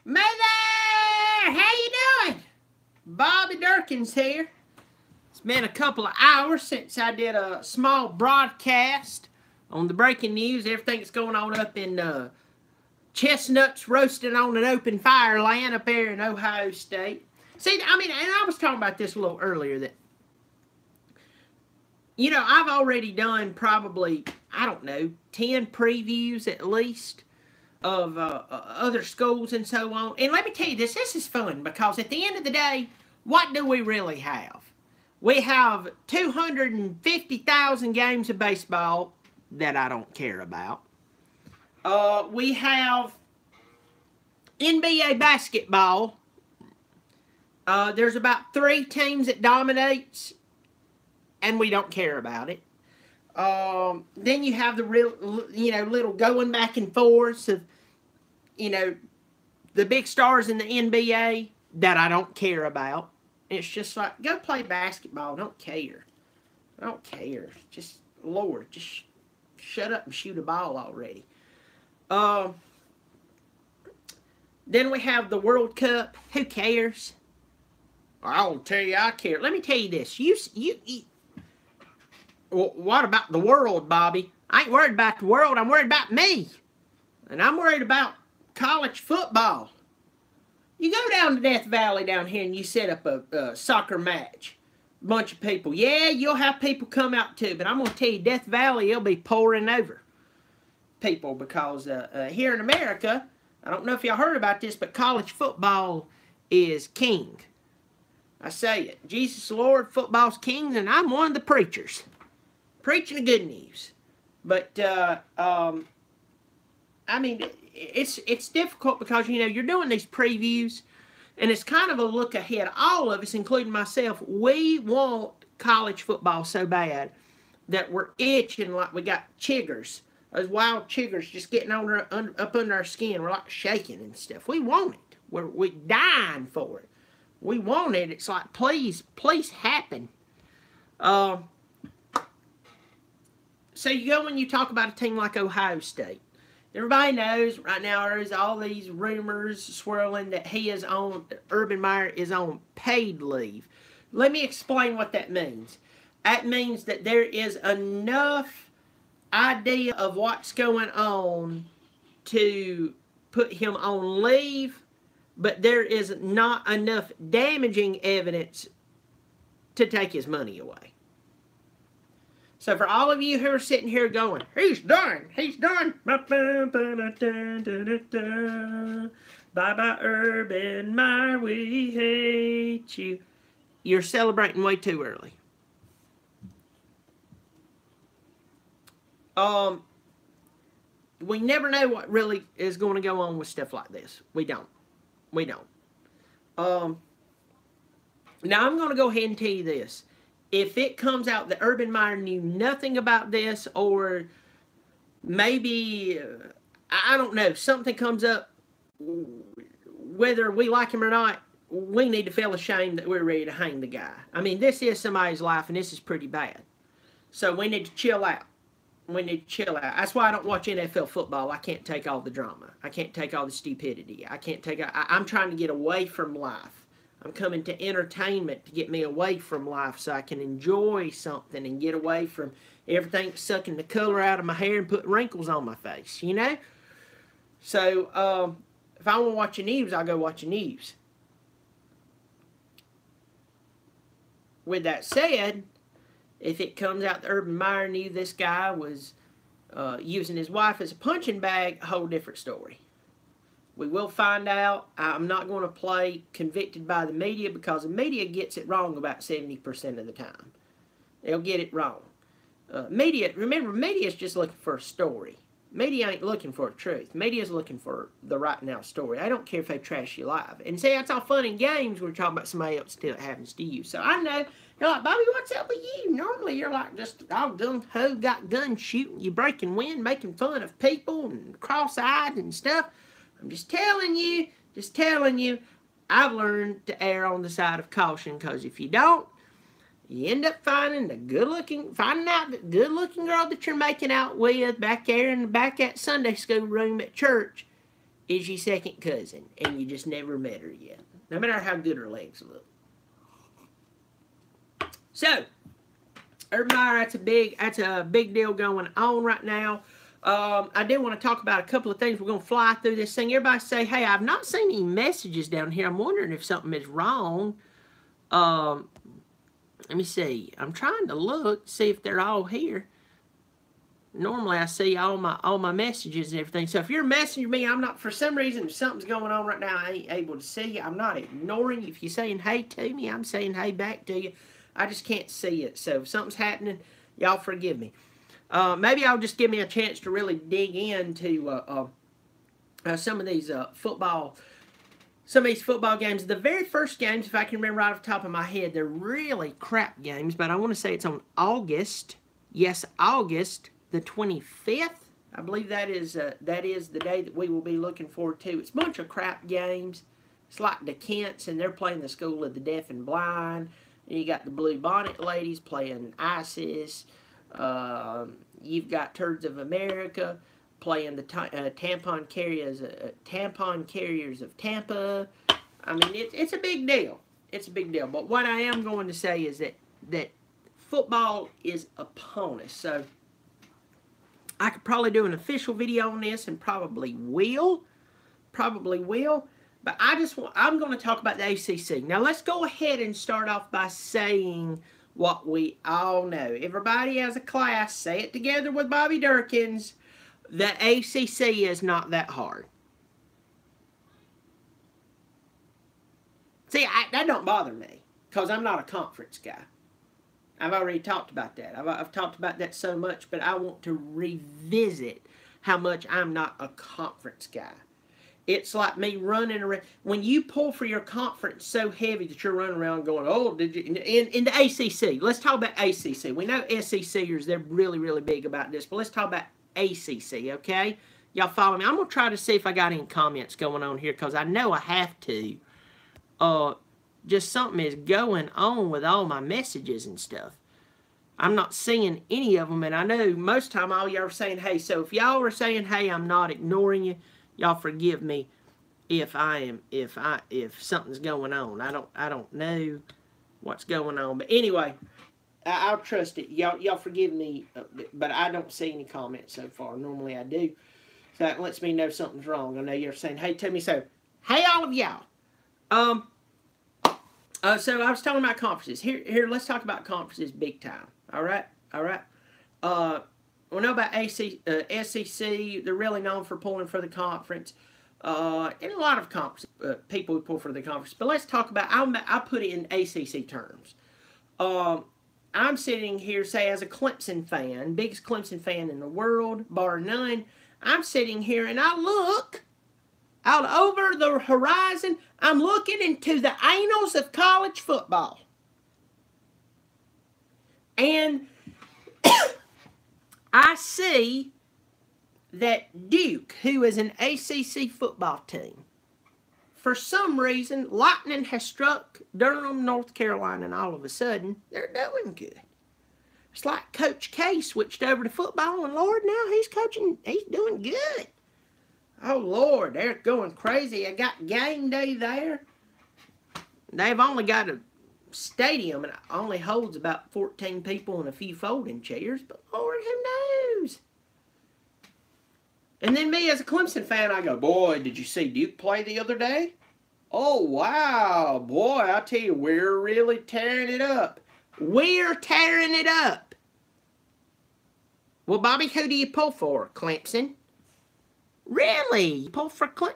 May there! How you doing? Bobby Dirkens here. It's been a couple of hours since I did a small broadcast on the breaking news, everything that's going on up in chestnuts roasting on an open fire land up there in Ohio State. See, I mean, and I was talking about this a little earlier that, you know, I've already done probably, I don't know, 10 previews at least of other schools and so on. And let me tell you this is fun because at the end of the day, what do we really have? We have 250,000 games of baseball that I don't care about. We have NBA basketball. There's about 3 teams that dominates, and we don't care about it. Then you have the real, you know, little going back and forth of, you know, the big stars in the NBA that I don't care about. It's just like, go play basketball. Don't care. I don't care. Just, Lord, just shut up and shoot a ball already. Then we have the World Cup. Who cares? I'll tell you, I care. Let me tell you this. Well, what about the world, Bobby? I ain't worried about the world. I'm worried about me. And I'm worried about college football. You go down to Death Valley down here and you set up a soccer match. A bunch of people. Yeah, you'll have people come out too. But I'm going to tell you, Death Valley, it'll be pouring over people. Because here in America, I don't know if y'all heard about this, but college football is king. I say it. Jesus Lord, football's king, and I'm one of the preachers. Preaching the good news. But, I mean, it's difficult because, you know, you're doing these previews, and it's kind of a look ahead. All of us, including myself, we want college football so bad that we're itching like we got chiggers. Those wild chiggers just getting up under our skin. We're like shaking and stuff. We want it. We're dying for it. We want it. It's like, please happen. So you go and you talk about a team like Ohio State. Everybody knows right now there's all these rumors swirling that Urban Meyer is on paid leave. Let me explain what that means. That means that there is enough idea of what's going on to put him on leave, but there is not enough damaging evidence to take his money away. So for all of you who are sitting here going, he's done, bye-bye Urban Meyer, we hate you. You're celebrating way too early. We never know what really is going to go on with stuff like this. We don't. Now I'm going to go ahead and tell you this. If it comes out that Urban Meyer knew nothing about this, or maybe, I don't know, something comes up, whether we like him or not, we need to feel ashamed that we're ready to hang the guy. I mean, this is somebody's life, and this is pretty bad. So we need to chill out. That's why I don't watch NFL football. I can't take all the drama. I can't take all the stupidity. I'm trying to get away from life. I'm coming to entertainment to get me away from life so I can enjoy something and get away from everything sucking the color out of my hair and putting wrinkles on my face, you know? So, if I want to watch the news, I'll go watch the news. With that said, if it comes out that Urban Meyer knew this guy was using his wife as a punching bag, a whole different story. We will find out. I'm not going to play convicted by the media because the media gets it wrong about 70% of the time. They'll get it wrong. Remember, media is just looking for a story. Media ain't looking for a truth. Media is looking for the right now story. I don't care if they trash you live. And see, that's all fun and games when we're talking about somebody else till it happens to you. So I know, you're like, Bobby, what's up with you? Normally you're like just all gung-ho, got guns shooting, you breaking wind, making fun of people and cross-eyed and stuff. I'm just telling you, I've learned to err on the side of caution, because if you don't, you end up finding out the good-looking girl that you're making out with back there in the back at Sunday school room at church is your second cousin, and you just never met her yet, no matter how good her legs look. So, Urban Meyer, that's a big deal going on right now. I did want to talk about a couple of things. We're going to fly through this thing. Everybody say, hey, I've not seen any messages down here. I'm wondering if something is wrong. Let me see. I'm trying to look, see if they're all here. Normally I see all my messages and everything. So if you're messaging me, I'm not, for some reason, if something's going on right now, I ain't able to see you. I'm not ignoring you. If you're saying hey to me, I'm saying hey back to you. I just can't see it. So if something's happening, y'all forgive me. Maybe I'll just give me a chance to really dig into some of these football games. The very first games, if I can remember right off the top of my head, they're really crap games, but I want to say it's on August. Yes, August the 25th. I believe that is the day that we will be looking forward to. It's a bunch of crap games. It's like the Kents, and they're playing the School of the Deaf and Blind. And you got the Blue Bonnet Ladies playing ISIS. You've got Turds of America playing the tampon carriers of Tampa. I mean, it's a big deal. It's a big deal. But what I am going to say is that football is upon us. So I could probably do an official video on this, and probably will. But I'm going to talk about the ACC. Now let's go ahead and start off by saying what we all know. Everybody as a class, say it together with Bobby Dirkens. The ACC is not that hard. See, that don't bother me, because I'm not a conference guy. I've already talked about that. I've talked about that so much, but I want to revisit how much I'm not a conference guy. It's like me running around. When you pull for your conference so heavy that you're running around going, oh, did you? In the ACC, let's talk about ACC. We know SECers, they're really, really big about this, but let's talk about ACC, okay? Y'all follow me? I'm going to try to see if I got any comments going on here, because I know I have to. Just something is going on with all my messages and stuff. I'm not seeing any of them, and I know most of the time all y'all are saying hey. So if y'all are saying hey, I'm not ignoring you. Y'all forgive me if something's going on. I don't know what's going on, but anyway, I'll trust it. Y'all forgive me, but I don't see any comments so far. Normally I do, so that lets me know something's wrong. I know you're saying hey to me, so hey all of y'all. So I was talking about conferences. Here, let's talk about conferences big time. All right. We know about SEC. They're really known for pulling for the conference. And a lot of people who pull for the conference. But let's talk about, I'll put it in ACC terms. I'm sitting here, say, as a Clemson fan, biggest Clemson fan in the world, bar none. I'm sitting here and I look out over the horizon. I'm looking into the annals of college football. And I see that Duke, who is an ACC football team, for some reason, lightning has struck Durham, North Carolina, and all of a sudden, they're doing good. It's like Coach K switched over to football, and Lord, now he's doing good. Oh, Lord, they're going crazy. I got game day there. They've only got a stadium, and it only holds about 14 people and a few folding chairs, but Lord, who knows? And then me as a Clemson fan, I go, boy, did you see Duke play the other day? Oh, wow, boy, I tell you, we're really tearing it up. We're tearing it up. Well, Bobby, who do you pull for? Clemson? Really? You pull for Clemson?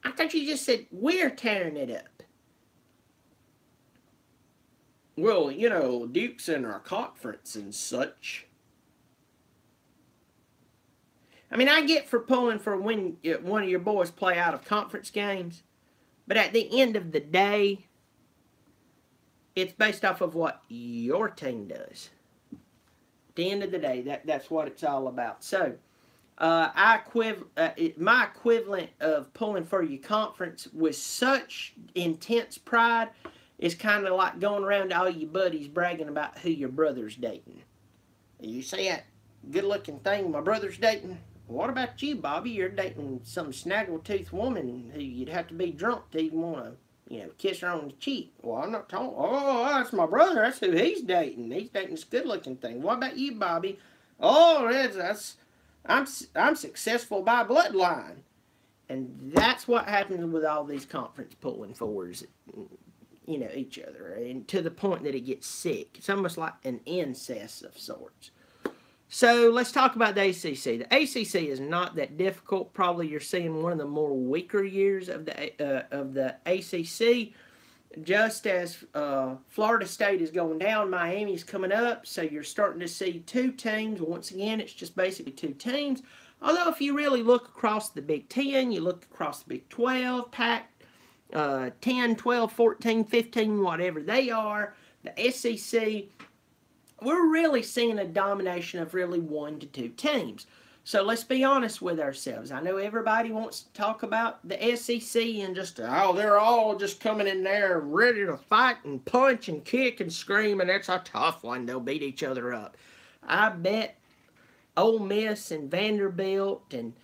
I thought you just said, we're tearing it up. Well, you know, Duke's in our conference and such. I mean, I get for pulling for when one of your boys play out of conference games, but at the end of the day, it's based off of what your team does. At the end of the day, that's what it's all about. So, my equivalent of pulling for your conference with such intense pride is kind of like going around to all your buddies bragging about who your brother's dating. You see that good-looking thing my brother's dating? What about you, Bobby? You're dating some snaggletooth woman who you'd have to be drunk to even want to, kiss her on the cheek. Well, I'm not talking. Oh, that's my brother. That's who he's dating. He's dating this good-looking thing. What about you, Bobby? Oh, I'm successful by bloodline. And that's what happens with all these conference pulling fours, each other, and to the point that it gets sick. It's almost like an incest of sorts. So let's talk about the ACC. The ACC is not that difficult. Probably you're seeing one of the more weaker years of the ACC. Just as Florida State is going down, Miami's coming up. So you're starting to see two teams. Once again, it's just basically two teams. Although if you really look across the Big 10, you look across the Big 12, Pac 10, 12, 14, 15, whatever they are, the SEC, we're really seeing a domination of really 1 to 2 teams. So let's be honest with ourselves. I know everybody wants to talk about the SEC and just, they're all just coming in there ready to fight and punch and kick and scream, and it's a tough one. They'll beat each other up. I bet Ole Miss and Vanderbilt and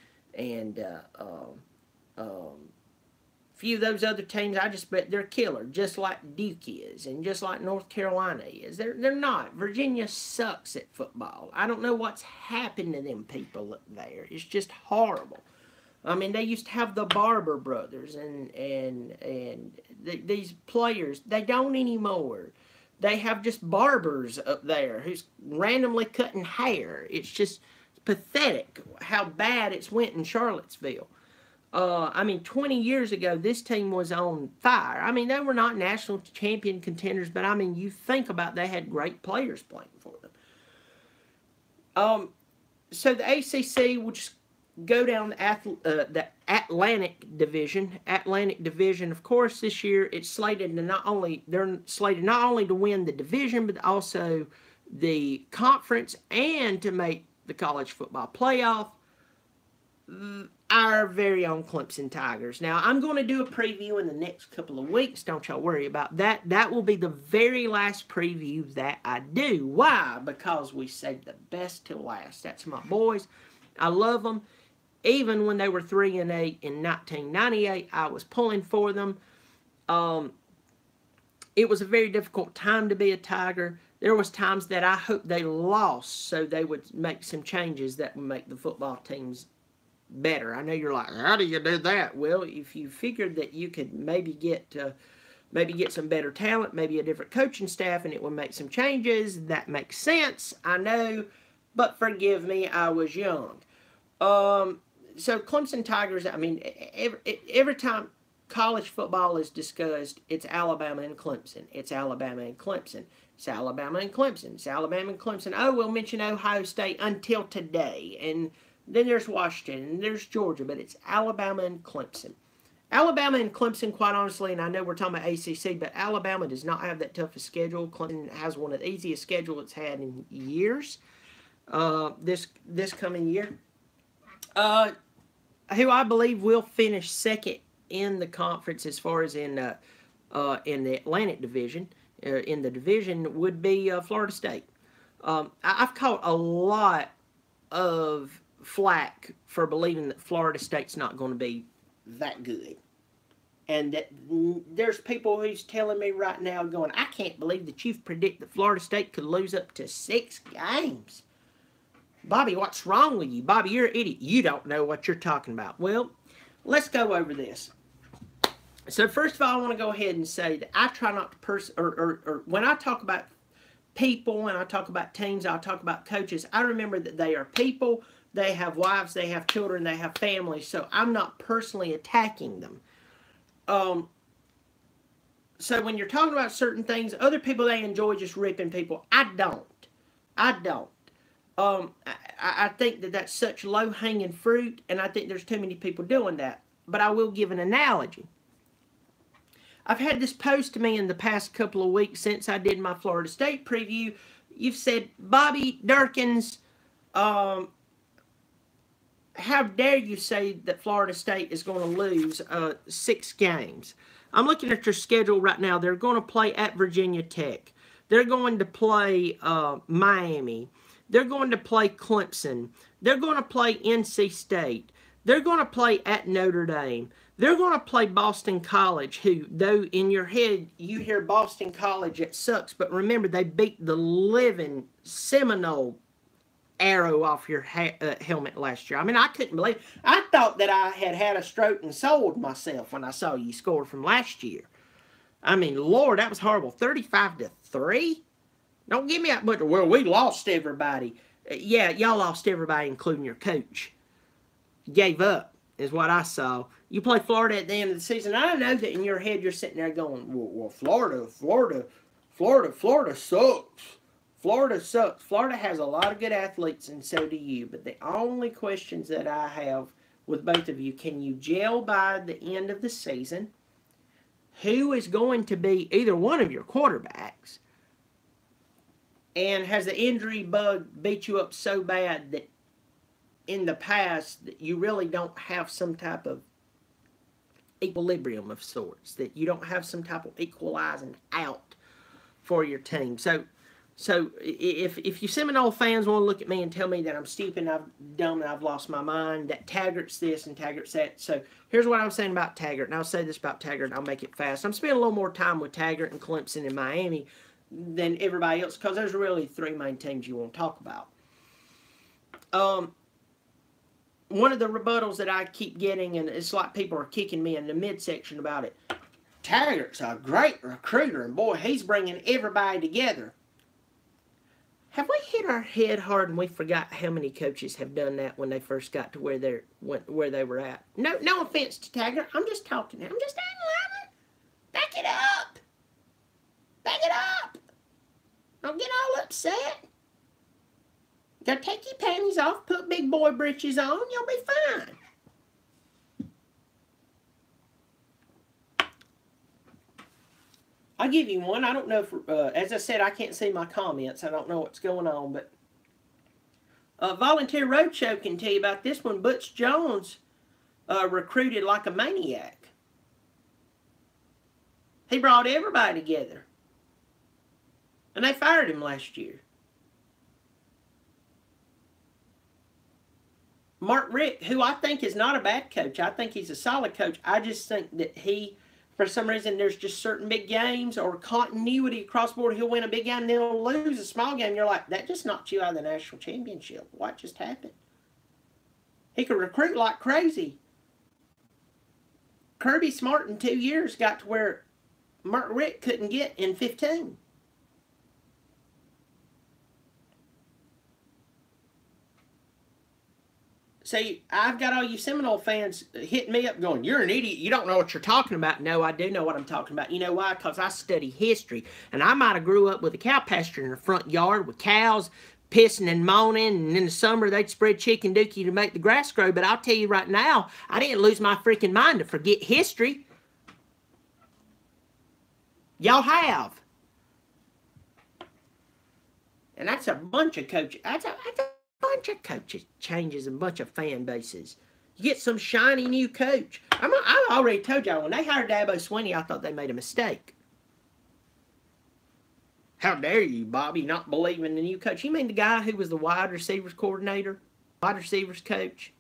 few of those other teams, I just bet they're killer, just like Duke is, and just like North Carolina is. They're not. Virginia sucks at football. I don't know what's happened to them people up there. It's just horrible. I mean, they used to have the Barber brothers and these players. They don't anymore. They have just barbers up there who's randomly cutting hair. It's just pathetic how bad it's went in Charlottesville. 20 years ago, this team was on fire. I mean, they were not national champion contenders, but I mean, you think about they had great players playing for them. So the ACC will just go down the Atlantic Division. Atlantic Division, of course, this year it's slated to not only to win the division, but also the conference and to make the college football playoff. Our very own Clemson Tigers. Now, I'm going to do a preview in the next couple of weeks. Don't y'all worry about that. That will be the very last preview that I do. Why? Because we saved the best till last. That's my boys. I love them. Even when they were 3-8 in 1998, I was pulling for them. It was a very difficult time to be a Tiger. There was times that I hoped they lost so they would make some changes that would make the football teams better. I know you're like, how do you do that? Well, if you figured that you could maybe get some better talent, maybe a different coaching staff, and it would make some changes, that makes sense. I know, but forgive me, I was young. So Clemson Tigers, I mean, every time college football is discussed, it's Alabama and Clemson. It's Alabama and Clemson. It's Alabama and Clemson. It's Alabama and Clemson. Oh, we'll mention Ohio State until today, and then there's Washington, and there's Georgia, but it's Alabama and Clemson. Alabama and Clemson, quite honestly, and I know we're talking about ACC, but Alabama does not have that tough a schedule. Clemson has one of the easiest schedules it's had in years, this coming year. Who I believe will finish second in the conference as far as in the Atlantic Division, in the division, would be Florida State. I've caught a lot of flack for believing that Florida State's not going to be that good. And that there's people who's telling me right now going, I can't believe that you've predicted that Florida State could lose up to 6 games. Bobby, what's wrong with you? Bobby, you're an idiot. You don't know what you're talking about. Well, let's go over this. So first of all, I want to go ahead and say that I try not to when I talk about people and I talk about teams, I talk about coaches, I remember that they are people. They have wives, they have children, they have families, so I'm not personally attacking them. So when you're talking about certain things, other people, they enjoy just ripping people. I don't. I think that that's such low-hanging fruit, and I think there's too many people doing that. But I will give an analogy. I've had this posed to me in the past couple of weeks since I did my Florida State preview. You've said, Bobby Dirkens, how dare you say that Florida State is going to lose 6 games? I'm looking at their schedule right now. They're going to play at Virginia Tech. They're going to play Miami. They're going to play Clemson. They're going to play NC State. They're going to play at Notre Dame. They're going to play Boston College, who, though in your head you hear Boston College, it sucks. But remember, they beat the living Seminole arrow off your helmet last year. I mean, I couldn't believe it. I thought that I had a stroke and sold myself when I saw you score from last year. I mean, Lord, that was horrible. 35-3? Don't give me that much. Well, we lost everybody. Yeah, y'all lost everybody, including your coach. Gave up, is what I saw. You play Florida at the end of the season. I know that in your head you're sitting there going, well, Florida sucks. Florida sucks. Florida has a lot of good athletes, and so do you. But the only questions that I have with both of you, can you gel by the end of the season? Who is going to be either one of your quarterbacks? And has the injury bug beat you up so bad that in the past that you really don't have some type of equilibrium of sorts, that you don't have some type of equalizing out for your team? So if you Seminole fans want to look at me and tell me that I'm stupid, I'm dumb, and I've lost my mind, that Taggart's this and Taggart's that. So here's what I'm saying about Taggart, and I'll say this about Taggart, and I'll make it fast. I'm spending a little more time with Taggart and Clemson and Miami than everybody else, because there's really three main teams you want to talk about. One of the rebuttals that I keep getting, and it's like people are kicking me in the midsection about it, Taggart's a great recruiter, and boy, he's bringing everybody together. Have we hit our head hard and we forgot how many coaches have done that when they first got to where they were at? No offense to Taggart. I'm just talking. I'm just analyzing. Back it up. Back it up. Don't get all upset. Gotta take your panties off, put big boy britches on, you'll be fine. I'll give you one. I don't know if, as I said, I can't see my comments. I don't know what's going on, but Volunteer Roadshow can tell you about this one. Butch Jones recruited like a maniac. He brought everybody together. And they fired him last year. Mark Richt, who I think is not a bad coach. I think he's a solid coach. I just think that he, for some reason, there's just certain big games or continuity across the board. He'll win a big game and then he'll lose a small game. You're like, that just knocked you out of the national championship. What just happened? He could recruit like crazy. Kirby Smart in 2 years got to where Mark Richt couldn't get in 15. See, I've got all you Seminole fans hitting me up going, you're an idiot. You don't know what you're talking about. No, I do know what I'm talking about. You know why? Because I study history. And I might have grew up with a cow pasture in the front yard with cows pissing and moaning. And in the summer, they'd spread chicken dookie to make the grass grow. But I'll tell you right now, I didn't lose my freaking mind to forget history. Y'all have. And that's a bunch of coaches. That's a bunch of coaches changes a bunch of fan bases. You get some shiny new coach. I already told y'all, when they hired Dabo Swinney, I thought they made a mistake. How dare you, Bobby, not believe in the new coach? You mean the guy who was the wide receivers coordinator, wide receivers coach,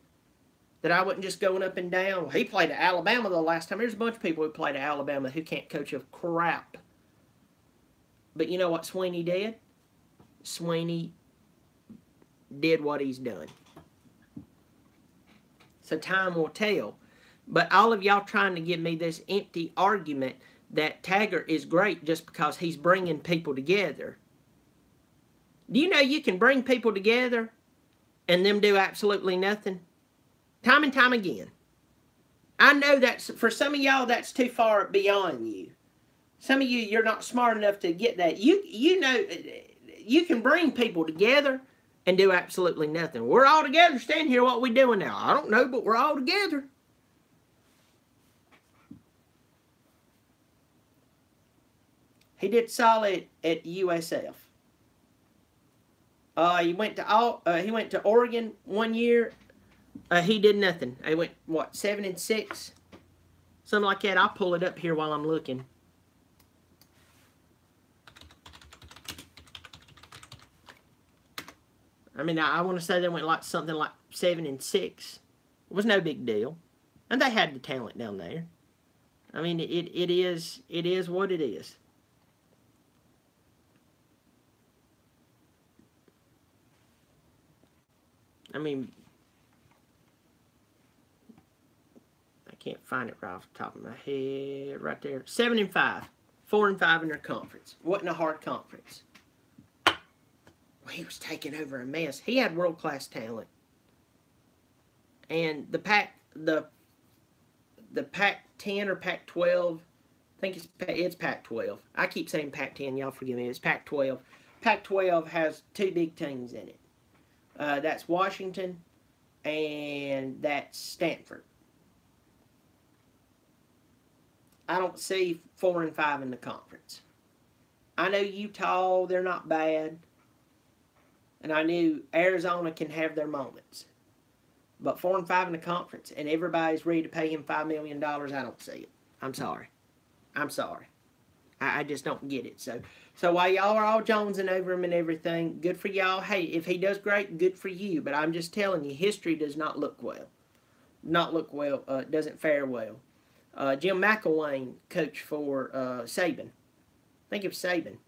that I wasn't just going up and down? Well, he played at Alabama the last time. There's a bunch of people who played at Alabama who can't coach a crap. But you know what Swinney did? Swinney did what he's done. So time will tell. But all of y'all trying to give me this empty argument that Taggart is great just because he's bringing people together. Do you know you can bring people together and them do absolutely nothing? Time and time again. I know that's, for some of y'all, that's too far beyond you. Some of you, you're not smart enough to get that. You know, you can bring people together and do absolutely nothing. We're all together standing here. What we doing now? I don't know, but we're all together. He did solid at USF. He went to Oregon 1 year. He did nothing. He went, what, 7-6? Something like that. I'll pull it up here while I'm looking. I mean, I want to say they went like something like 7-6. It was no big deal, and they had the talent down there. I mean, it is what it is. I mean, I can't find it right off the top of my head. Right there, 7-5, 4-5 in their conference. Wasn't a hard conference. Well, he was taking over a mess. He had world class talent, and the Pac-10 or Pac-12. I think it's Pac-12. I keep saying Pac-10. Y'all forgive me. It's Pac-12. Pac-12 has two big teams in it. That's Washington and that's Stanford. I don't see 4-5 in the conference. I know Utah, they're not bad. And I knew Arizona can have their moments. But 4-5 in the conference and everybody's ready to pay him $5 million, I don't see it. I'm sorry. I just don't get it. So while y'all are all jonesing over him and everything, good for y'all. Hey, if he does great, good for you. But I'm just telling you, history does not look well. Doesn't fare well. Jim McElwain coached for Saban. Think of Saban.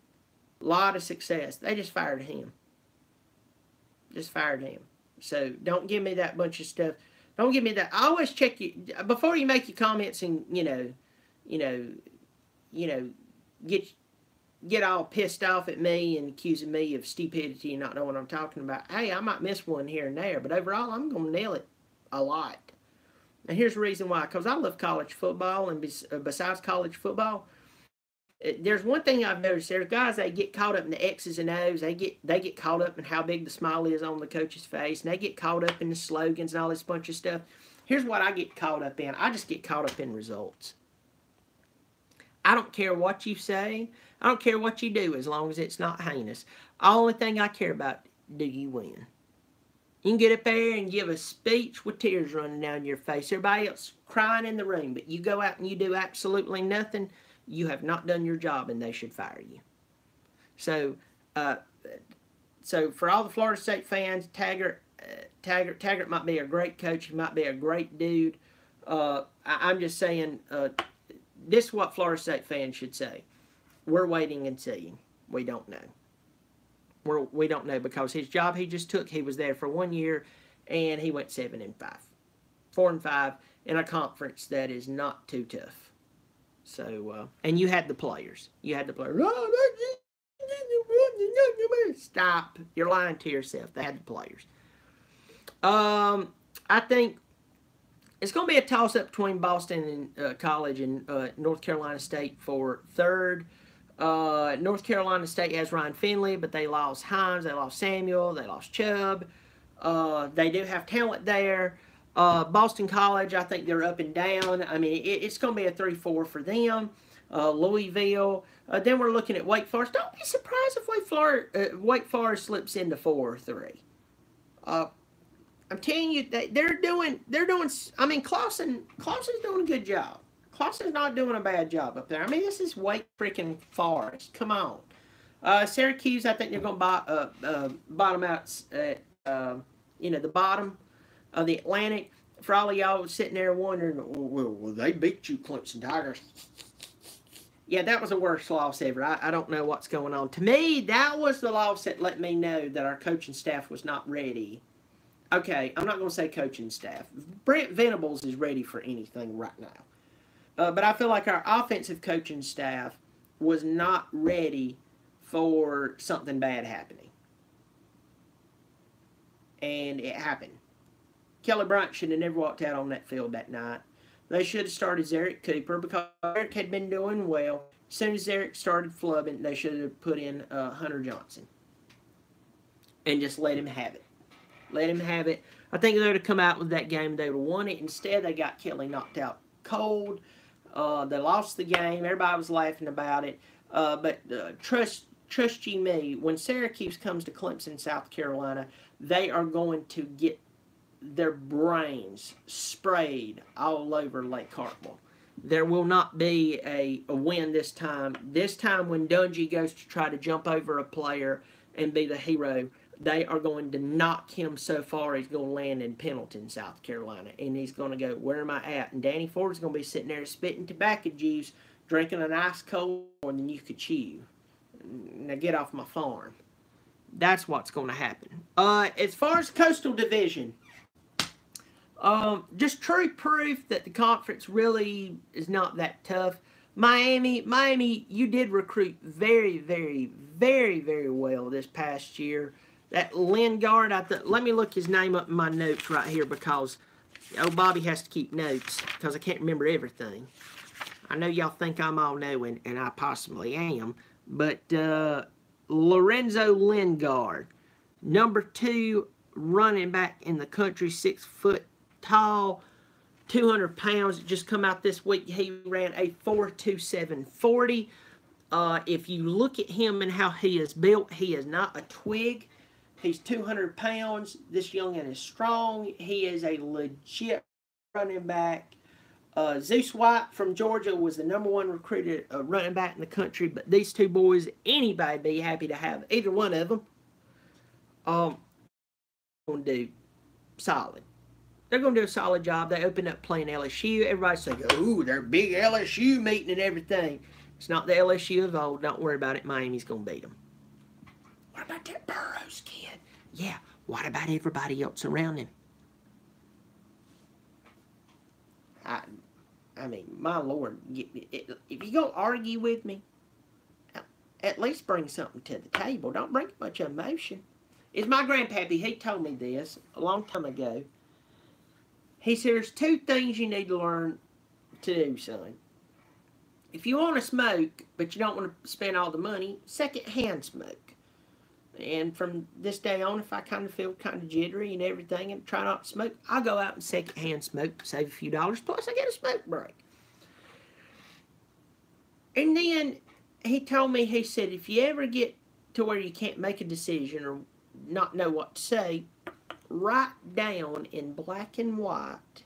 A lot of success. They just fired him. So don't give me that bunch of stuff. Don't give me that. I always check you before you make your comments and get all pissed off at me and accusing me of stupidity and not knowing what I'm talking about. Hey, I might miss one here and there, but overall, I'm going to nail it a lot. And here's the reason why. Because I love college football, and besides college football, there's one thing I've noticed. There's guys that get caught up in the X's and O's. They get caught up in how big the smile is on the coach's face, and they get caught up in the slogans and all this bunch of stuff. Here's what I get caught up in. I just get caught up in results. I don't care what you say. I don't care what you do as long as it's not heinous. The only thing I care about, do you win? You can get up there and give a speech with tears running down your face. Everybody else crying in the room, but you go out and you do absolutely nothing. You have not done your job, and they should fire you. So for all the Florida State fans, Taggart might be a great coach. He might be a great dude. I'm just saying, this is what Florida State fans should say. We're waiting and seeing. We don't know. We don't know because his job he just took, he was there for 1 year, and he went 7-5. 4-5 in a conference that is not too tough. So, and you had the players. Stop. You're lying to yourself. They had the players. I think it's going to be a toss-up between Boston and College and North Carolina State for third. North Carolina State has Ryan Finley, but they lost Hines, they lost Samuel, they lost Chubb. They do have talent there. Boston College, I think they're up and down. I mean, it's going to be a 3-4 for them. Louisville. Then we're looking at Wake Forest. Don't be surprised if Wake Forest slips into 4 or 3. I'm telling you, they're doing. I mean, Clawson's doing a good job. Clawson's not doing a bad job up there. I mean, this is Wake freaking Forest. Come on. Syracuse, I think they're going to bottom out at the bottom of the Atlantic. For all of y'all sitting there wondering, well, they beat you, Clemson Tigers. Yeah, that was the worst loss ever. I don't know what's going on. To me, that was the loss that let me know that our coaching staff was not ready. Okay, I'm not going to say coaching staff. Brent Venables is ready for anything right now. But I feel like our offensive coaching staff was not ready for something bad happening. And it happened. Kelly Bryant should have never walked out on that field that night. They should have started Zarek Cooper because Zarek had been doing well. As soon as Zarek started flubbing, they should have put in Hunter Johnson. And just let him have it. Let him have it. I think they would have come out with that game. They would have won it. Instead, they got Kelly knocked out cold. They lost the game. Everybody was laughing about it. But trust you me, when Syracuse comes to Clemson, South Carolina, they are going to get their brains sprayed all over Lake Hartwell. There will not be a win this time. This time when Dungy goes to try to jump over a player and be the hero, they are going to knock him so far he's going to land in Pendleton, South Carolina. And he's going to go, where am I at? And Danny Ford's going to be sitting there spitting tobacco juice, drinking an ice cold more than you could chew. Now get off my farm. That's what's going to happen. As far as Coastal Division, just true proof that the conference really is not that tough. Miami, you did recruit very, very, very, very well this past year. That Lingard, let me look his name up in my notes right here because Bobby has to keep notes because I can't remember everything. I know y'all think I'm all knowing, and I possibly am, but Lorenzo Lingard, number 2 running back in the country, 6 foot tall, 200 pounds. It just come out this week. He ran a 4.27 40. If you look at him and how he is built, he is not a twig. He's 200 pounds. This youngin is strong. He is a legit running back. Zeus White from Georgia was the number 1 recruited running back in the country. But these two boys, anybody be happy to have either one of them. Going to do solid. They're going to do a solid job. They opened up playing LSU. Everybody's saying, ooh, they're big LSU meeting and everything. It's not the LSU of old. Don't worry about it. Miami's going to beat them. What about that Burroughs kid? Yeah, what about everybody else around him? I mean, my Lord, if you're going to argue with me, at least bring something to the table. Don't bring much emotion. It's my grandpappy. He told me this a long time ago. He said, there's 2 things you need to learn to do, son. If you want to smoke, but you don't want to spend all the money, second-hand smoke. And from this day on, if I kind of feel kind of jittery and everything and try not to smoke, I'll go out and second-hand smoke, save a few dollars, plus I get a smoke break. And then he told me, he said, if you ever get to where you can't make a decision or not know what to say, write down in black and white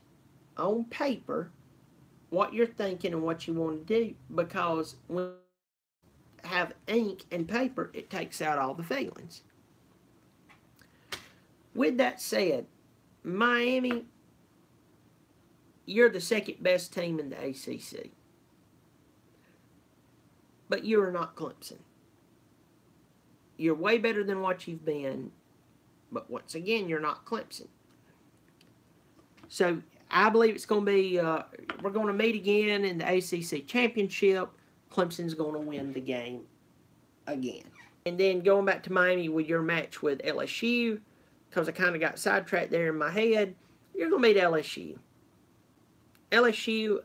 on paper what you're thinking and what you want to do, because when you have ink and paper, it takes out all the feelings. With that said, Miami, you're the second best team in the ACC, but you are not Clemson. You're way better than what you've been. But once again, you're not Clemson. So I believe it's going to be, we're going to meet again in the ACC Championship. Clemson's going to win the game again. And then going back to Miami with your match with LSU, because I kind of got sidetracked there in my head, you're going to meet LSU. LSU,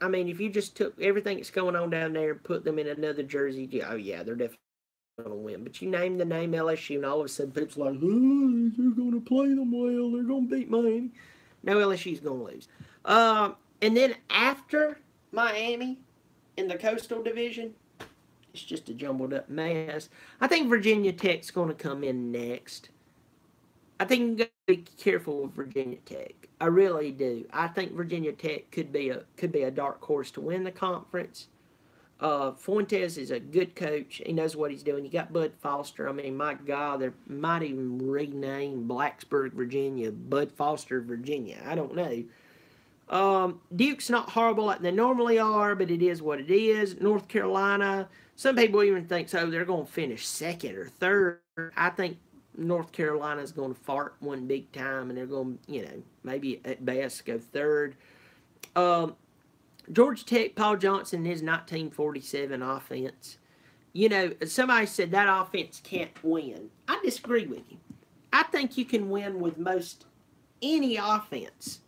I mean, if you just took everything that's going on down there and put them in another jersey, oh yeah, they're definitely going to win. But you name the name LSU, and all of a sudden people's like, oh, they're going to play them well, they're going to beat Miami. No, LSU's going to lose. And then after Miami in the Coastal Division, it's just a jumbled up mess. I think Virginia Tech's going to come in next. I think you got to be careful with Virginia Tech. I really do. I think Virginia Tech could be a dark horse to win the conference. Fuentes is a good coach. He knows what he's doing. You got Bud Foster. I mean, my God, they might even rename Blacksburg, Virginia, Bud Foster, Virginia. I don't know. Duke's not horrible like they normally are, but it is what it is. North Carolina, some people even think, so they're going to finish second or third. I think North Carolina's going to fart one big time, and they're going to, maybe at best go third. Georgia Tech, Paul Johnson, his 1947 offense. Somebody said that offense can't win. I disagree with you. I think you can win with most any offense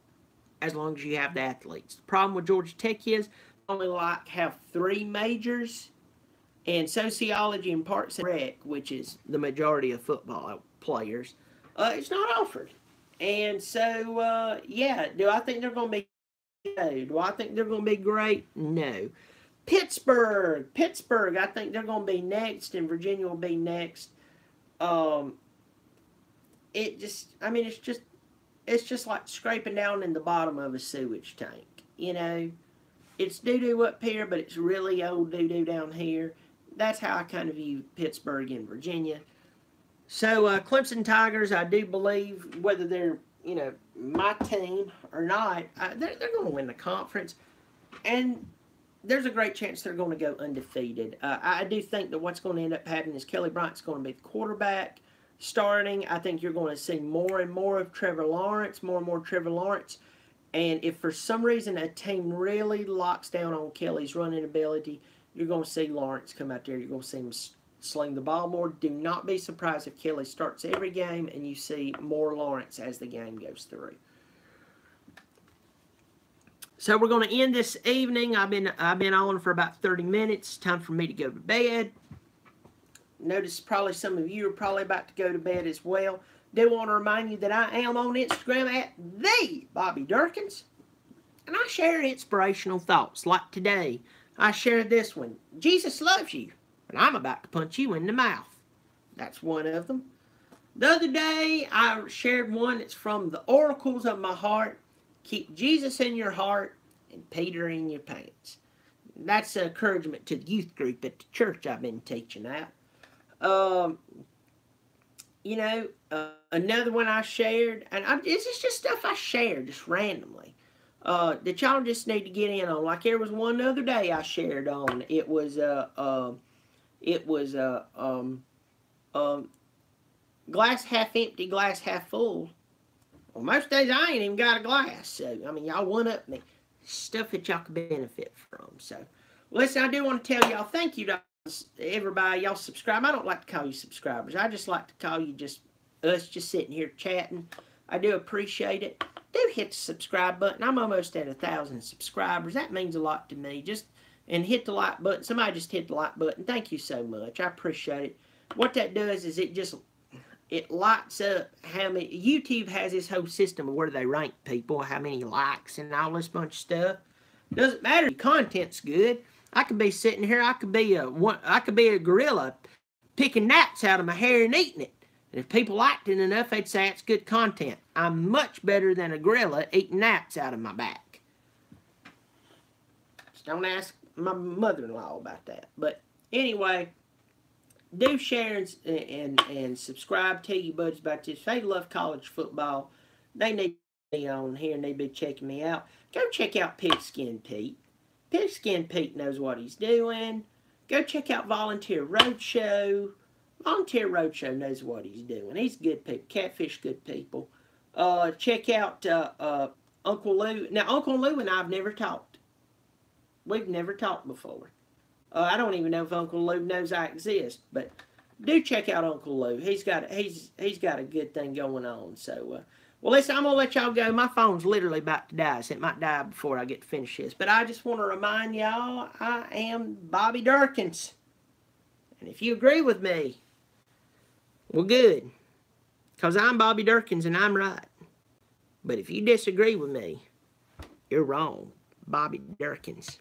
as long as you have the athletes. The problem with Georgia Tech is only have 3 majors, and sociology and Parks and Rec, which is the majority of football players, it's not offered. And so, yeah, do I think they're going to be no. Do I think they're going to be great? No. Pittsburgh, I think they're going to be next, and Virginia will be next. It's just like scraping down in the bottom of a sewage tank. It's doo-doo up here, but it's really old doo-doo down here. That's how I kind of view Pittsburgh and Virginia. So, Clemson Tigers, I do believe, whether they're, you know, my team or not, they're going to win the conference. And there's a great chance they're going to go undefeated. I do think that what's going to end up happening is Kelly Bryant's going to be the quarterback starting. I think you're going to see more and more of Trevor Lawrence, more and more Trevor Lawrence. And if for some reason a team really locks down on Kelly's running ability, you're going to see Lawrence come out there. You're going to see him sling the ball more. Do not be surprised if Kelly starts every game and you see more Lawrence as the game goes through. So we're going to end this evening. I've been on for about 30 minutes. Time for me to go to bed. Notice probably some of you are probably about to go to bed as well. Do want to remind you that I am on Instagram at the Bobby Dirkens. And I share inspirational thoughts. Like today, I shared this one. Jesus loves you, and I'm about to punch you in the mouth. That's one of them. The other day, I shared one that's from the oracles of my heart. Keep Jesus in your heart and Peter in your pants. That's an encouragement to the youth group at the church I've been teaching at. You know, another one I shared, and this is just stuff I shared just randomly, that y'all just need to get in on. Like there was one the other day I shared on. It was glass half empty, glass half full. Well, most days I ain't even got a glass. So, I mean, y'all one-up me. Stuff that y'all can benefit from. So, listen, I do want to tell y'all, thank you to everybody. Y'all subscribe. I don't like to call you subscribers. I just like to call you us just sitting here chatting. I do appreciate it. Do hit the subscribe button. I'm almost at 1,000 subscribers. That means a lot to me. And hit the like button. Somebody just hit the like button. Thank you so much. I appreciate it. What that does is it lights up how many. YouTube has this whole system of where they rank people, how many likes and all this bunch of stuff. Doesn't matter if your content's good. I could be sitting here. I could be a gorilla picking gnats out of my hair and eating it. And if people liked it enough, they'd say it's good content. I'm much better than a gorilla eating gnats out of my back. Just don't ask my mother-in-law about that. But anyway, do share and subscribe. Tell your buddies about this. If they love college football, they need to be on here and they be checking me out. Go check out Pigskin Pete. Pigskin Pete knows what he's doing. Go check out Volunteer Roadshow. Volunteer Roadshow knows what he's doing. He's good people. Catfish good people. Check out Uncle Lou. Now, Uncle Lou and I have never talked. We've never talked before. I don't even know if Uncle Lou knows I exist, but do check out Uncle Lou. He's got a good thing going on. So, well, listen, I'm gonna let y'all go. My phone's literally about to die, so it might die before I get to finish this. But I just want to remind y'all, I am Bobby Dirkens, and if you agree with me, well, good, because I'm Bobby Dirkens and I'm right. But if you disagree with me, you're wrong. Bobby Dirkens.